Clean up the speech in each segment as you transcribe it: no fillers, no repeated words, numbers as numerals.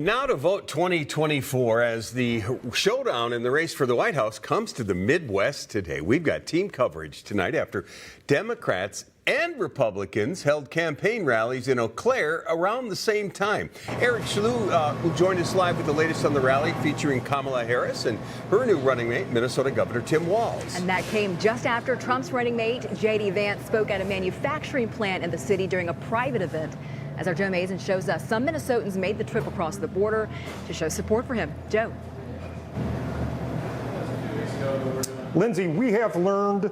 Now to vote 2024 as the showdown in the race for the White House comes to the Midwest today. We've got team coverage tonight after Democrats and Republicans held campaign rallies in Eau Claire around the same time. Eric Chellew will join us live with the latest on the rally featuring Kamala Harris and her new running mate, Minnesota Governor Tim Walz. And that came just after Trump's running mate, J.D. Vance, spoke at a manufacturing plant in the city during a private event. As our Joe Mason shows us, some Minnesotans made the trip across the border to show support for him. Joe. Lindsay, we have learned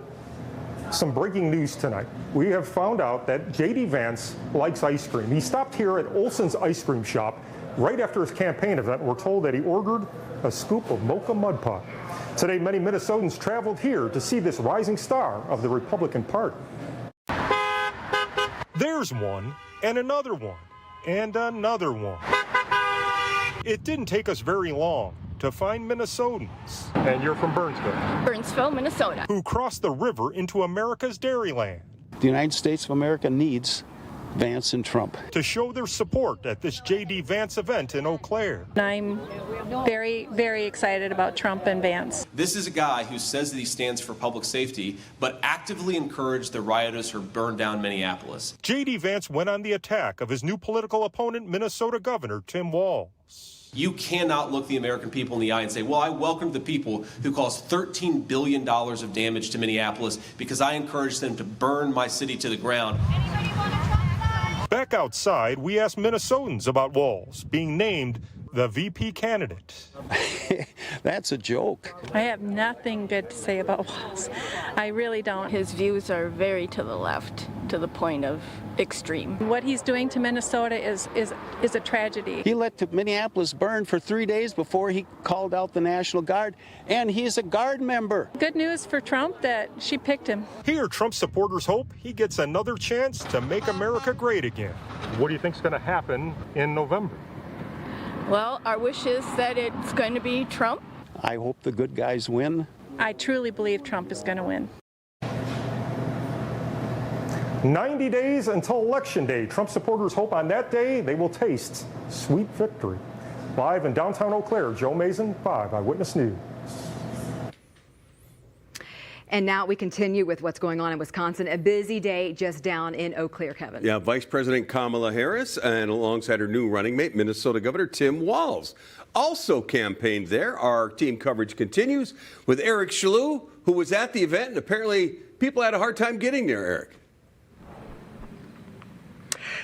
some breaking news tonight. We have found out that J.D. Vance likes ice cream. He stopped here at Olson's Ice Cream Shop right after his campaign event. We're told that he ordered a scoop of mocha mud pie. Today, many Minnesotans traveled here to see this rising star of the Republican Party. There's one, and another one, and another one. It didn't take us very long to find Minnesotans, and you're from Burnsville. Burnsville, Minnesota. Who crossed the river into America's Dairyland. The United States of America needs Vance and Trump to show their support at this J.D. Vance event in Eau Claire. I'm very, very excited about Trump and Vance. This is a guy who says that he stands for public safety, but actively encouraged the rioters who burned down Minneapolis. J.D. Vance went on the attack of his new political opponent, Minnesota Governor Tim Walz. You cannot look the American people in the eye and say, well, I welcome the people who caused $13 billion of damage to Minneapolis because I encouraged them to burn my city to the ground. Back outside, we asked Minnesotans about Walz being named the VP candidate. That's a joke. I have nothing good to say about Walz. I really don't. His views are very to the left, to the point of extreme. What he's doing to Minnesota is a tragedy. He let Minneapolis burn for 3 days before he called out the National Guard, and he's a Guard member. Good news for Trump that she picked him. Here, Trump supporters hope he gets another chance to make America great again. What do you think's going to happen in November? Well, our wish is that it's going to be Trump. I hope the good guys win. I truly believe Trump is going to win. 90 days until Election Day. Trump supporters hope on that day they will taste sweet victory. Live in downtown Eau Claire, Joe Mason, 5 Eyewitness News. And now we continue with what's going on in Wisconsin. A busy day just down in Eau Claire, Kevin. Yeah, Vice President Kamala Harris and alongside her new running mate, Minnesota Governor Tim Walz, also campaigned there. Our team coverage continues with Eric Chellew, who was at the event, and apparently people had a hard time getting there, Eric.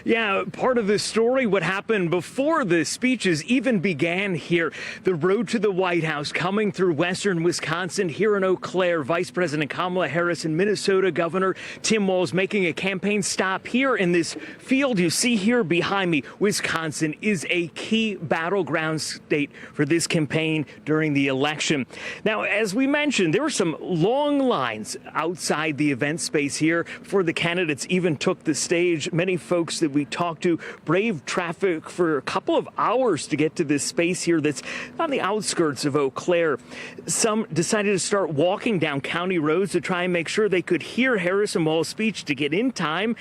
Yeah, part of the story, what happened before the speeches even began here. The road to the White House coming through western Wisconsin here in Eau Claire. Vice President Kamala Harris and Minnesota Governor Tim Walz making a campaign stop here in this field you see here behind me. Wisconsin is a key battleground state for this campaign during the election. Now, as we mentioned, there were some long lines outside the event space here before the candidates even took the stage. Many folks that we talked to braved traffic for a couple of hours to get to this space here that's on the outskirts of Eau Claire. Some decided to start walking down county roads to try and make sure they could hear Harris and Walz's speech to get in time.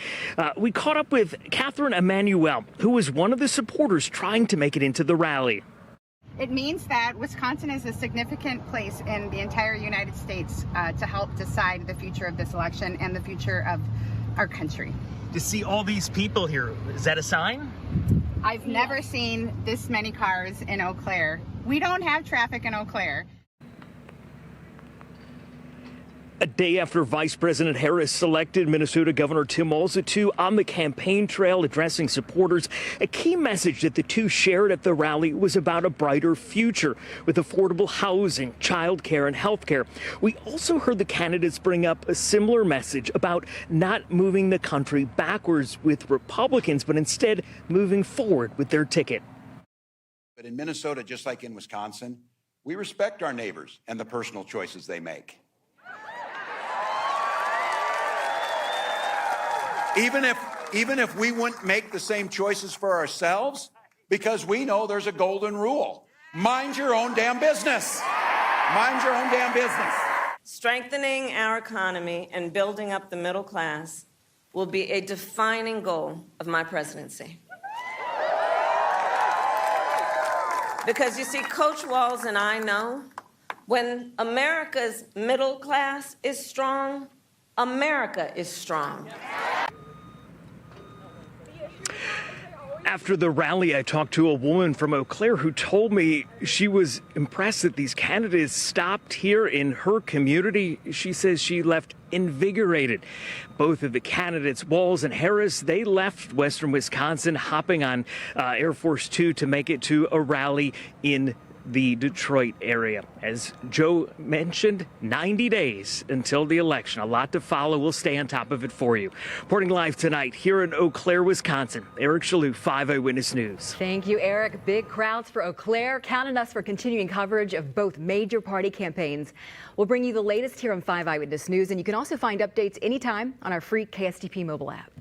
We caught up with Catherine Emanuel, who was one of the supporters trying to make it into the rally. It means that Wisconsin is a significant place in the entire United States to help decide the future of this election and the future of our country. To see all these people here, is that a sign? I've never seen this many cars in Eau Claire. We don't have traffic in Eau Claire. A day after Vice President Harris selected Minnesota Governor Tim Walz, the two on the campaign trail addressing supporters. A key message that the two shared at the rally was about a brighter future with affordable housing, child care, and health care. We also heard the candidates bring up a similar message about not moving the country backwards with Republicans, but instead moving forward with their ticket. But in Minnesota, just like in Wisconsin, we respect our neighbors and the personal choices they make. Even if we wouldn't make the same choices for ourselves, because we know there's a golden rule. Mind your own damn business. Mind your own damn business. Strengthening our economy and building up the middle class will be a defining goal of my presidency. Because you see, Coach Walz and I know when America's middle class is strong, America is strong. After the rally, I talked to a woman from Eau Claire who told me she was impressed that these candidates stopped here in her community. She says she left invigorated. Both of the candidates, Walz and Harris, they left Western Wisconsin hopping on Air Force Two to make it to a rally in the Detroit area. As Joe mentioned, 90 days until the election. A lot to follow. We'll stay on top of it for you. Reporting live tonight here in Eau Claire, Wisconsin, Eric Shalou, 5 Eyewitness News. Thank you, Eric. Big crowds for Eau Claire. Count on us for continuing coverage of both major party campaigns. We'll bring you the latest here on 5 Eyewitness News, and you can also find updates anytime on our free KSTP mobile app.